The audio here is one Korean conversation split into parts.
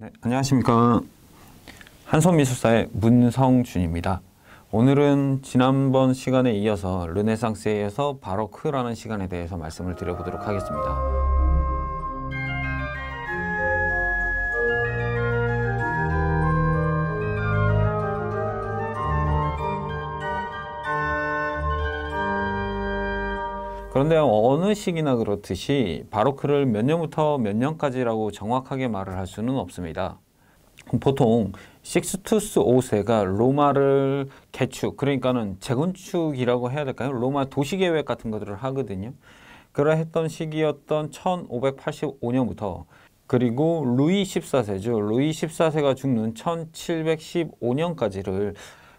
네, 안녕하십니까. 한손미술사의 문성준입니다. 오늘은 지난번 시간에 이어서 르네상스에 이어서 바로크라는 시간에 대해서 말씀을 드려보도록 하겠습니다. 그런데 어느 시기나 그렇듯이 바로크를 몇 년부터 몇 년까지라고 정확하게 말을 할 수는 없습니다. 보통 식스투스 5세가 로마를 개축, 그러니까는 재건축이라고 해야 될까요? 로마 도시계획 같은 것들을 하거든요. 그러했던 시기였던 1585년부터 그리고 루이 14세죠. 루이 14세가 죽는 1715년까지를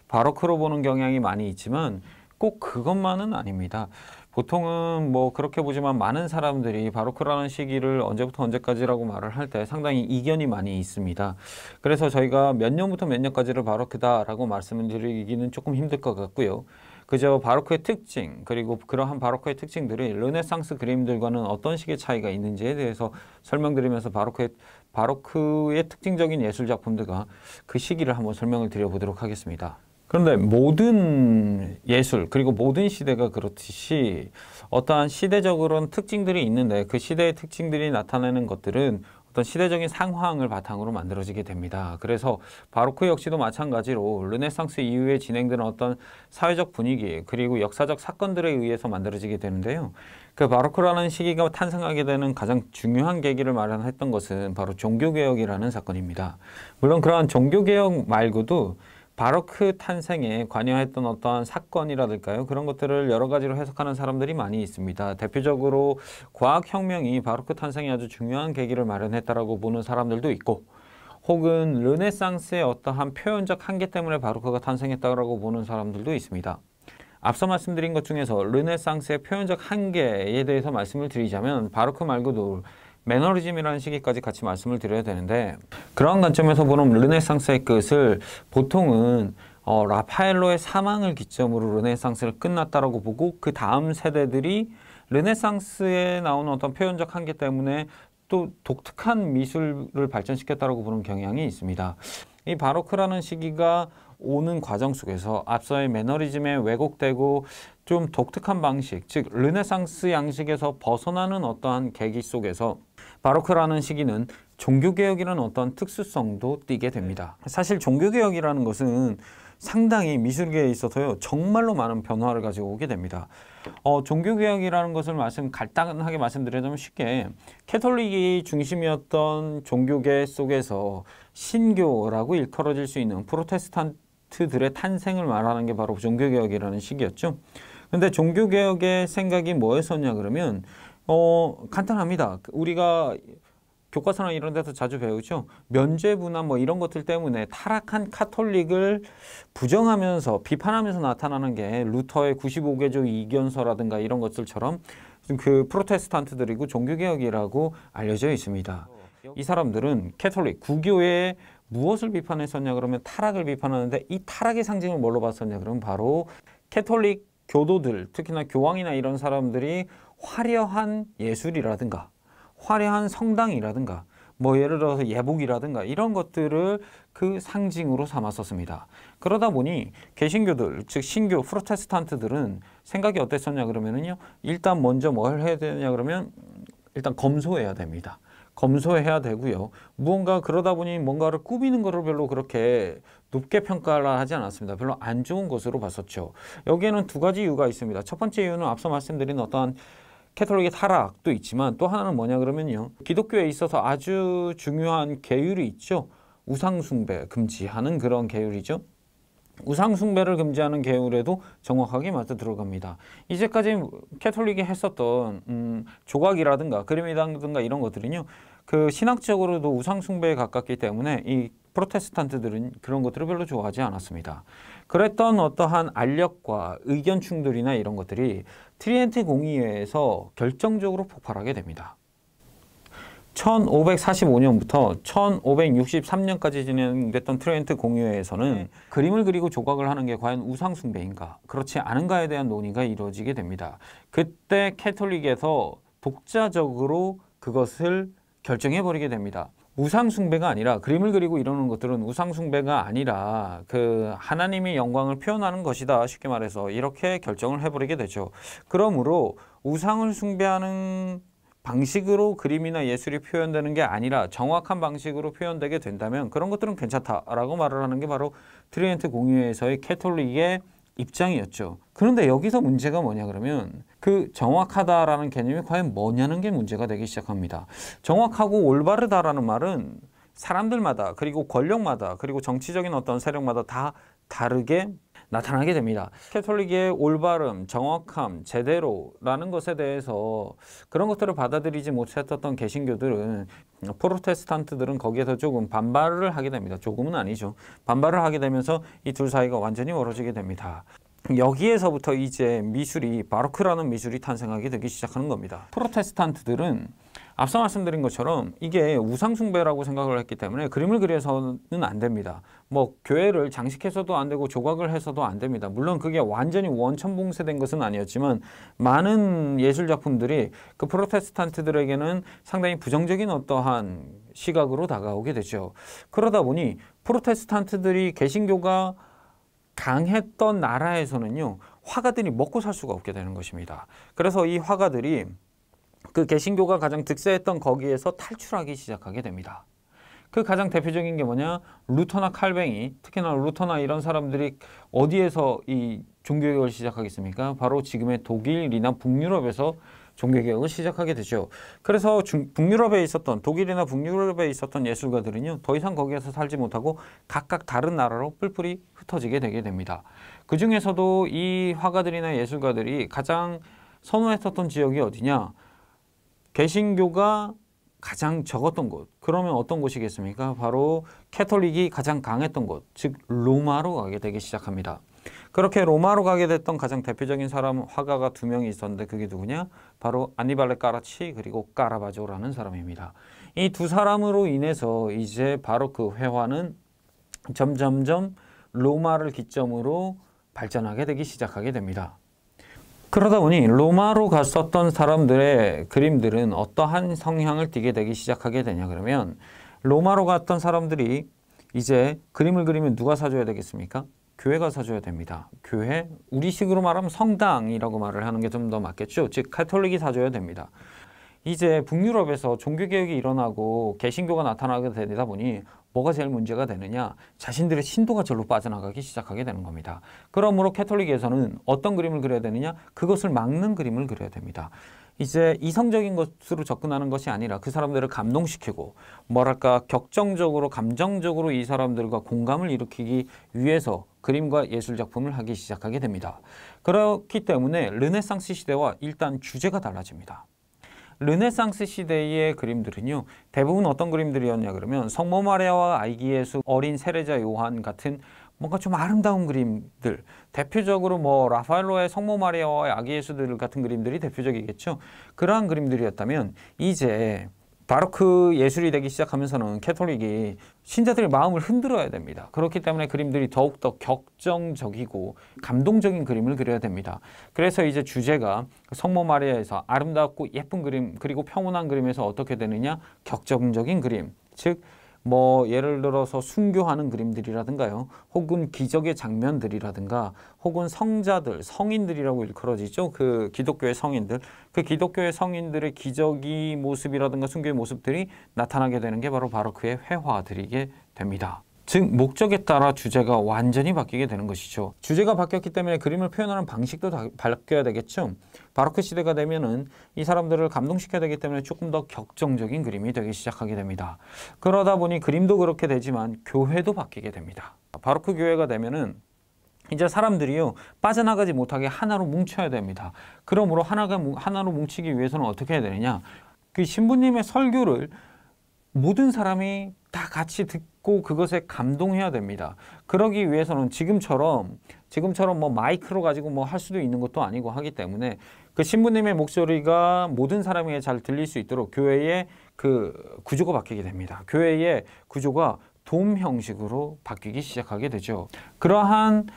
바로크로 보는 경향이 많이 있지만 꼭 그것만은 아닙니다. 보통은 뭐 그렇게 보지만 많은 사람들이 바로크라는 시기를 언제부터 언제까지라고 말을 할 때 상당히 이견이 많이 있습니다. 그래서 저희가 몇 년부터 몇 년까지를 바로크다라고 말씀을 드리기는 조금 힘들 것 같고요. 그저 바로크의 특징, 그리고 그러한 바로크의 특징들이 르네상스 그림들과는 어떤 식의 차이가 있는지에 대해서 설명드리면서 바로크의 특징적인 예술 작품들과 그 시기를 한번 설명을 드려보도록 하겠습니다. 그런데 모든 예술 그리고 모든 시대가 그렇듯이 어떠한 시대적으로는 특징들이 있는데 그 시대의 특징들이 나타내는 것들은 어떤 시대적인 상황을 바탕으로 만들어지게 됩니다. 그래서 바로크 역시도 마찬가지로 르네상스 이후에 진행되는 어떤 사회적 분위기 그리고 역사적 사건들에 의해서 만들어지게 되는데요. 그 바로크라는 시기가 탄생하게 되는 가장 중요한 계기를 마련했던 것은 바로 종교개혁이라는 사건입니다. 물론 그러한 종교개혁 말고도 바로크 탄생에 관여했던 어떠한 사건이라든가요, 그런 것들을 여러 가지로 해석하는 사람들이 많이 있습니다. 대표적으로 과학혁명이 바로크 탄생에 아주 중요한 계기를 마련했다라고 보는 사람들도 있고, 혹은 르네상스의 어떠한 표현적 한계 때문에 바로크가 탄생했다고 보는 사람들도 있습니다. 앞서 말씀드린 것 중에서 르네상스의 표현적 한계에 대해서 말씀을 드리자면 바로크 말고도 매너리즘이라는 시기까지 같이 말씀을 드려야 되는데, 그러한 관점에서 보는 르네상스의 끝을 보통은 라파엘로의 사망을 기점으로 르네상스를 끝났다라고 보고, 그 다음 세대들이 르네상스에 나오는 어떤 표현적 한계 때문에 또 독특한 미술을 발전시켰다라고 보는 경향이 있습니다. 이 바로크라는 시기가 오는 과정 속에서 앞서의 매너리즘에 왜곡되고 좀 독특한 방식, 즉 르네상스 양식에서 벗어나는 어떠한 계기 속에서 바로크라는 시기는 종교개혁이라는 어떤 특수성도 띠게 됩니다. 사실 종교개혁이라는 것은 상당히 미술계에 있어서요, 정말로 많은 변화를 가지고 오게 됩니다. 종교개혁이라는 것을 간단하게 말씀드리자면 쉽게 캐톨릭이 중심이었던 종교계 속에서 신교라고 일컬어질 수 있는 프로테스탄트들의 탄생을 말하는 게 바로 종교개혁이라는 시기였죠. 근데 종교개혁의 생각이 뭐였었냐 그러면 간단합니다. 우리가 교과서나 이런 데서 자주 배우죠. 면죄부나 뭐 이런 것들 때문에 타락한 카톨릭을 부정하면서 비판하면서 나타나는 게 루터의 95개조 이견서라든가 이런 것들처럼 그 프로테스탄트들이고 종교개혁이라고 알려져 있습니다. 이 사람들은 캐톨릭, 구교에 무엇을 비판했었냐 그러면 타락을 비판하는데, 이 타락의 상징을 뭘로 봤었냐 그러면 바로 캐톨릭 교도들, 특히나 교황이나 이런 사람들이 화려한 예술이라든가 화려한 성당이라든가 뭐 예를 들어서 예복이라든가 이런 것들을 그 상징으로 삼았었습니다. 그러다 보니 개신교들, 즉 신교 프로테스탄트들은 생각이 어땠었냐 그러면은요, 일단 먼저 뭘 해야 되냐 그러면 일단 검소해야 됩니다. 검소해야 되고요. 무언가 그러다 보니 뭔가를 꾸미는 것을 별로 그렇게 높게 평가를 하지 않았습니다. 별로 안 좋은 것으로 봤었죠. 여기에는 두 가지 이유가 있습니다. 첫 번째 이유는 앞서 말씀드린 어떠한 캐톨릭의 타락도 있지만, 또 하나는 뭐냐 그러면요, 기독교에 있어서 아주 중요한 계율이 있죠. 우상숭배 금지하는 그런 계율이죠. 우상숭배를 금지하는 계율에도 정확하게 맞아 들어갑니다. 이제까지 캐톨릭이 했었던 조각이라든가 그림이라든가 이런 것들은요, 그 신학적으로도 우상숭배에 가깝기 때문에 이 프로테스탄트들은 그런 것들을 별로 좋아하지 않았습니다. 그랬던 어떠한 알력과 의견 충돌이나 이런 것들이 트리엔트 공의회에서 결정적으로 폭발하게 됩니다. 1545년부터 1563년까지 진행됐던 트리엔트 공의회에서는 그림을 그리고 조각을 하는 게 과연 우상숭배인가, 그렇지 않은가에 대한 논의가 이루어지게 됩니다. 그때 캐톨릭에서 독자적으로 그것을 결정해버리게 됩니다. 우상숭배가 아니라, 그림을 그리고 이러는 것들은 우상숭배가 아니라 그 하나님의 영광을 표현하는 것이다. 쉽게 말해서 이렇게 결정을 해버리게 되죠. 그러므로 우상을 숭배하는 방식으로 그림이나 예술이 표현되는 게 아니라 정확한 방식으로 표현되게 된다면 그런 것들은 괜찮다라고 말을 하는 게 바로 트리엔트 공의회에서의 캐톨릭의 입장이었죠. 그런데 여기서 문제가 뭐냐 그러면 그 정확하다라는 개념이 과연 뭐냐는 게 문제가 되기 시작합니다. 정확하고 올바르다라는 말은 사람들마다, 그리고 권력마다, 그리고 정치적인 어떤 세력마다 다 다르게 나타나게 됩니다. 캐톨릭의 올바름, 정확함, 제대로라는 것에 대해서 그런 것들을 받아들이지 못했던 개신교들은, 프로테스탄트들은 거기에서 조금 반발을 하게 됩니다. 조금은 아니죠. 반발을 하게 되면서 이 둘 사이가 완전히 멀어지게 됩니다. 여기에서부터 이제 미술이, 바로크라는 미술이 탄생하게 되기 시작하는 겁니다. 프로테스탄트들은 앞서 말씀드린 것처럼 이게 우상숭배라고 생각을 했기 때문에 그림을 그려서는 안 됩니다. 뭐 교회를 장식해서도 안 되고 조각을 해서도 안 됩니다. 물론 그게 완전히 원천봉쇄된 것은 아니었지만 많은 예술 작품들이 그 프로테스탄트들에게는 상당히 부정적인 어떠한 시각으로 다가오게 되죠. 그러다 보니 프로테스탄트들이 개신교가 강했던 나라에서는요, 화가들이 먹고 살 수가 없게 되는 것입니다. 그래서 이 화가들이 그 개신교가 가장 득세했던 거기에서 탈출하기 시작하게 됩니다. 그 가장 대표적인 게 뭐냐? 루터나 칼뱅이, 특히나 루터나 이런 사람들이 어디에서 이 종교개혁을 시작하겠습니까? 바로 지금의 독일이나 북유럽에서 종교개혁을 시작하게 되죠. 그래서 북유럽에 있었던, 독일이나 북유럽에 있었던 예술가들은요, 더 이상 거기에서 살지 못하고 각각 다른 나라로 뿔뿔이 흩어지게 되게 됩니다. 그 중에서도 이 화가들이나 예술가들이 가장 선호했었던 지역이 어디냐? 개신교가 가장 적었던 곳. 그러면 어떤 곳이겠습니까? 바로 캐톨릭이 가장 강했던 곳, 즉 로마로 가게 되기 시작합니다. 그렇게 로마로 가게 됐던 가장 대표적인 사람, 화가가 두 명이 있었는데 그게 누구냐? 바로 아니발레 까라치 그리고 까라바조라는 사람입니다. 이 두 사람으로 인해서 이제 바로 그 회화는 점점점 로마를 기점으로 발전하게 되기 시작하게 됩니다. 그러다 보니 로마로 갔었던 사람들의 그림들은 어떠한 성향을 띠게 되기 시작하게 되냐 그러면, 로마로 갔던 사람들이 이제 그림을 그리면 누가 사줘야 되겠습니까? 교회가 사줘야 됩니다. 교회, 우리식으로 말하면 성당이라고 말을 하는 게 좀 더 맞겠죠. 즉 카톨릭이 사줘야 됩니다. 이제 북유럽에서 종교개혁이 일어나고 개신교가 나타나게 되다 보니 뭐가 제일 문제가 되느냐? 자신들의 신도가 절로 빠져나가기 시작하게 되는 겁니다. 그러므로 캐톨릭에서는 어떤 그림을 그려야 되느냐? 그것을 막는 그림을 그려야 됩니다. 이제 이성적인 것으로 접근하는 것이 아니라 그 사람들을 감동시키고, 뭐랄까, 격정적으로, 감정적으로 이 사람들과 공감을 일으키기 위해서 그림과 예술 작품을 하기 시작하게 됩니다. 그렇기 때문에 르네상스 시대와 일단 주제가 달라집니다. 르네상스 시대의 그림들은요, 대부분 어떤 그림들이었냐 그러면 성모 마리아와 아기 예수, 어린 세례자 요한 같은 뭔가 좀 아름다운 그림들, 대표적으로 뭐 라파엘로의 성모 마리아와 아기 예수들 같은 그림들이 대표적이겠죠. 그러한 그림들이었다면 이제 바로크 예술이 되기 시작하면서는 캐톨릭이 신자들의 마음을 흔들어야 됩니다. 그렇기 때문에 그림들이 더욱더 격정적이고 감동적인 그림을 그려야 됩니다. 그래서 이제 주제가 성모 마리아에서 아름답고 예쁜 그림, 그리고 평온한 그림에서 어떻게 되느냐? 격정적인 그림, 즉 뭐 예를 들어서 순교하는 그림들이라든가요, 혹은 기적의 장면들이라든가, 혹은 성자들, 성인들이라고 일컬어지죠. 그 기독교의 성인들, 그 기독교의 성인들의 기적의 모습이라든가 순교의 모습들이 나타나게 되는 게 바로 바로크의 회화들이게 됩니다. 즉 목적에 따라 주제가 완전히 바뀌게 되는 것이죠. 주제가 바뀌었기 때문에 그림을 표현하는 방식도 바뀌어야 되겠죠. 바로크 시대가 되면은 이 사람들을 감동시켜야 되기 때문에 조금 더 격정적인 그림이 되기 시작하게 됩니다. 그러다 보니 그림도 그렇게 되지만 교회도 바뀌게 됩니다. 바로크 교회가 되면은 이제 사람들이요, 빠져나가지 못하게 하나로 뭉쳐야 됩니다. 그러므로 하나로 뭉치기 위해서는 어떻게 해야 되느냐? 그 신부님의 설교를 모든 사람이 다 같이 듣고 그것에 감동해야 됩니다. 그러기 위해서는 지금처럼 뭐 마이크로 가지고 뭐 할 수도 있는 것도 아니고 하기 때문에 그 신부님의 목소리가 모든 사람에게 잘 들릴 수 있도록 교회의 그 구조가 바뀌게 됩니다. 교회의 구조가 돔 형식으로 바뀌기 시작하게 되죠. 그러한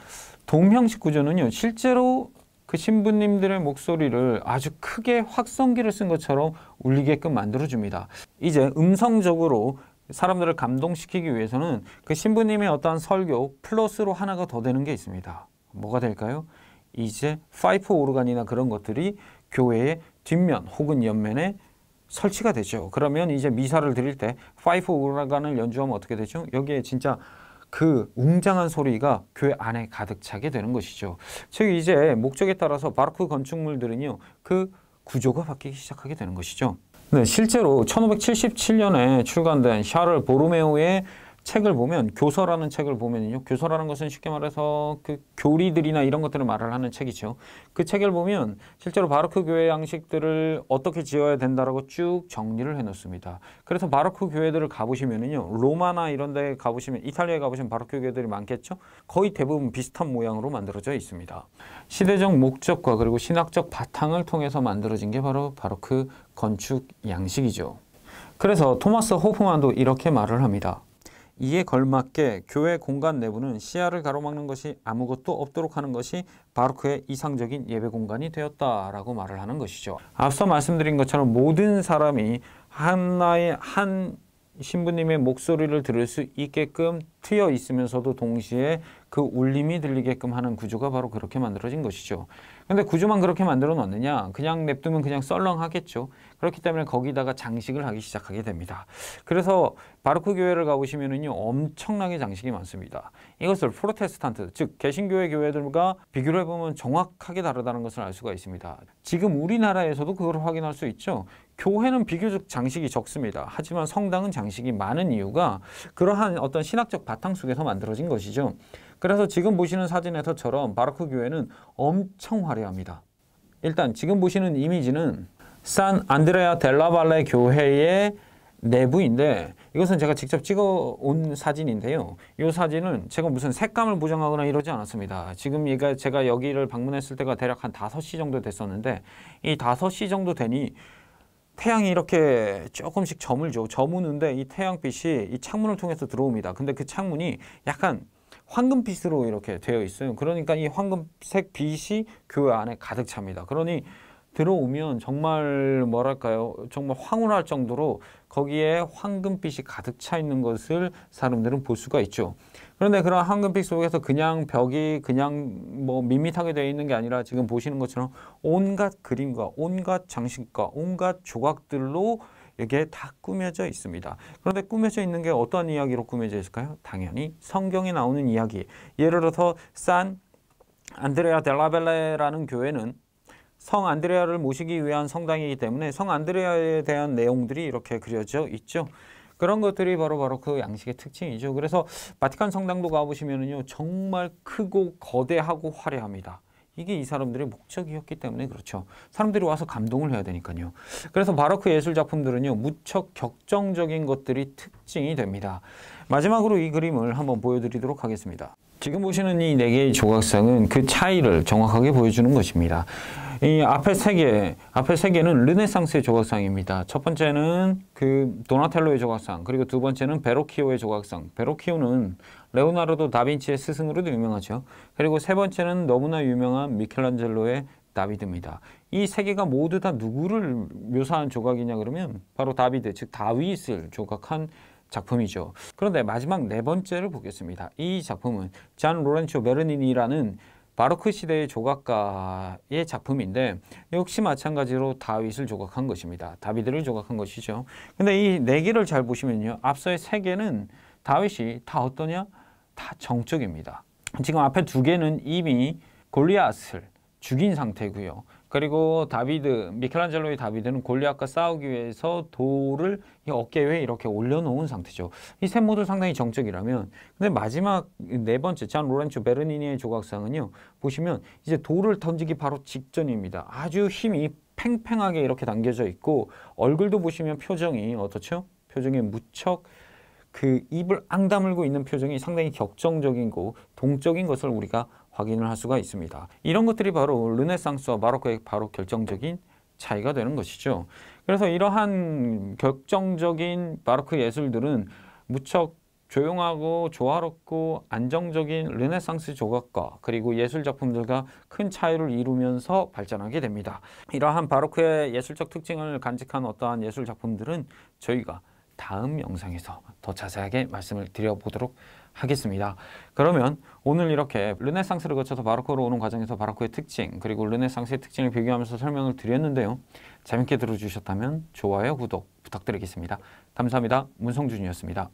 돔 형식 구조는요, 실제로 그 신부님들의 목소리를 아주 크게 확성기를 쓴 것처럼 울리게끔 만들어줍니다. 이제 음성적으로 사람들을 감동시키기 위해서는 그 신부님의 어떠한 설교 플러스로 하나가 더 되는 게 있습니다. 뭐가 될까요? 이제 파이프 오르간이나 그런 것들이 교회의 뒷면 혹은 옆면에 설치가 되죠. 그러면 이제 미사를 드릴 때 파이프 오르간을 연주하면 어떻게 되죠? 여기에 진짜 그 웅장한 소리가 교회 안에 가득 차게 되는 것이죠. 즉 이제 목적에 따라서 바로크 건축물들은요, 그 구조가 바뀌기 시작하게 되는 것이죠. 네, 실제로 1577년에 출간된 샤를 보르메오의 책을 보면, 교서라는 책을 보면요, 교서라는 것은 쉽게 말해서 그 교리들이나 이런 것들을 말을 하는 책이죠. 그 책을 보면 실제로 바로크 교회 양식들을 어떻게 지어야 된다라고 쭉 정리를 해놓습니다. 그래서 바로크 교회들을 가보시면은요, 로마나 이런 데 가보시면, 이탈리아에 가보시면 바로크 교회들이 많겠죠. 거의 대부분 비슷한 모양으로 만들어져 있습니다. 시대적 목적과 그리고 신학적 바탕을 통해서 만들어진 게 바로 바로크 건축 양식이죠. 그래서 토마스 호프만도 이렇게 말을 합니다. 이에 걸맞게 교회 공간 내부는 시야를 가로막는 것이 아무것도 없도록 하는 것이 바로크의 이상적인 예배 공간이 되었다라고 말을 하는 것이죠. 앞서 말씀드린 것처럼 모든 사람이 하나의 한 신부님의 목소리를 들을 수 있게끔 트여 있으면서도 동시에 그 울림이 들리게끔 하는 구조가 바로 그렇게 만들어진 것이죠. 근데 구조만 그렇게 만들어 놨느냐? 그냥 냅두면 그냥 썰렁하겠죠. 그렇기 때문에 거기다가 장식을 하기 시작하게 됩니다. 그래서 바로크 교회를 가보시면은요, 엄청나게 장식이 많습니다. 이것을 프로테스탄트, 즉 개신교회 교회들과 비교를 해보면 정확하게 다르다는 것을 알 수가 있습니다. 지금 우리나라에서도 그걸 확인할 수 있죠. 교회는 비교적 장식이 적습니다. 하지만 성당은 장식이 많은 이유가 그러한 어떤 신학적 바탕 속에서 만들어진 것이죠. 그래서 지금 보시는 사진에서처럼 바로크 교회는 엄청 화려합니다. 일단 지금 보시는 이미지는 산 안드레아 델라발레 교회의 내부인데, 이것은 제가 직접 찍어 온 사진인데요. 이 사진은 제가 무슨 색감을 보정하거나 이러지 않았습니다. 지금 제가 여기를 방문했을 때가 대략 한 5시 정도 됐었는데, 이 5시 정도 되니 태양이 이렇게 조금씩 저무는데 이 태양빛이 이 창문을 통해서 들어옵니다. 근데 그 창문이 약간 황금빛으로 이렇게 되어 있어요. 그러니까 이 황금색 빛이 교회 안에 가득 찹니다. 그러니 들어오면 정말 뭐랄까요, 정말 황홀할 정도로 거기에 황금빛이 가득 차 있는 것을 사람들은 볼 수가 있죠. 그런데 그런 황금빛 속에서 그냥 벽이 그냥 뭐 밋밋하게 되어 있는 게 아니라 지금 보시는 것처럼 온갖 그림과 온갖 장식과 온갖 조각들로 이게 다 꾸며져 있습니다. 그런데 꾸며져 있는 게 어떤 이야기로 꾸며져 있을까요? 당연히 성경에 나오는 이야기. 예를 들어서 산 안드레아 델라벨레라는 교회는 성 안드레아를 모시기 위한 성당이기 때문에 성 안드레아에 대한 내용들이 이렇게 그려져 있죠. 그런 것들이 바로 그 양식의 특징이죠. 그래서 바티칸 성당도 가보시면은요, 정말 크고 거대하고 화려합니다. 이게 이 사람들의 목적이었기 때문에 그렇죠. 사람들이 와서 감동을 해야 되니까요. 그래서 바로크 예술 작품들은요, 무척 격정적인 것들이 특징이 됩니다. 마지막으로 이 그림을 한번 보여드리도록 하겠습니다. 지금 보시는 이 4개의 조각상은 그 차이를 정확하게 보여주는 것입니다. 이 앞에 세 개는 르네상스의 조각상입니다. 첫 번째는 그 도나텔로의 조각상, 그리고 두 번째는 베로키오의 조각상. 베로키오는 레오나르도 다빈치의 스승으로도 유명하죠. 그리고 세 번째는 너무나 유명한 미켈란젤로의 다비드입니다. 이 세 개가 모두 다 누구를 묘사한 조각이냐 그러면 바로 다비드, 즉 다윗을 조각한 작품이죠. 그런데 마지막 4번째를 보겠습니다. 이 작품은 잔 로렌초 베르니니라는 바로크 시대의 조각가의 작품인데, 역시 마찬가지로 다윗을 조각한 것입니다. 다비드를 조각한 것이죠. 근데 이 4개를 잘 보시면요, 앞서의 3개는 다윗이 다 어떠냐? 다 정적입니다. 지금 앞에 2개는 이미 골리앗을 죽인 상태고요. 그리고 다비드, 미켈란젤로의 다비드는 골리앗과 싸우기 위해서 돌을 이 어깨 위에 이렇게 올려놓은 상태죠. 이 셋 모두 상당히 정적이라면, 근데 마지막 4번째 잔 로렌초 베르니니의 조각상은요, 보시면 이제 돌을 던지기 바로 직전입니다. 아주 힘이 팽팽하게 이렇게 당겨져 있고, 얼굴도 보시면 표정이 어떻죠? 표정이 무척 그 입을 앙 다물고 있는 표정이 상당히 격정적이고 동적인 것을 우리가 확인을 할 수가 있습니다. 이런 것들이 바로 르네상스와 바로크의 바로 결정적인 차이가 되는 것이죠. 그래서 이러한 격정적인 바로크 예술들은 무척 조용하고 조화롭고 안정적인 르네상스 조각과 그리고 예술 작품들과 큰 차이를 이루면서 발전하게 됩니다. 이러한 바로크의 예술적 특징을 간직한 어떠한 예술 작품들은 저희가 다음 영상에서 더 자세하게 말씀을 드려보도록 하겠습니다. 그러면 오늘 이렇게 르네상스를 거쳐서 바로크로 오는 과정에서 바로크의 특징 그리고 르네상스의 특징을 비교하면서 설명을 드렸는데요. 재밌게 들어주셨다면 좋아요, 구독 부탁드리겠습니다. 감사합니다. 문성준이었습니다.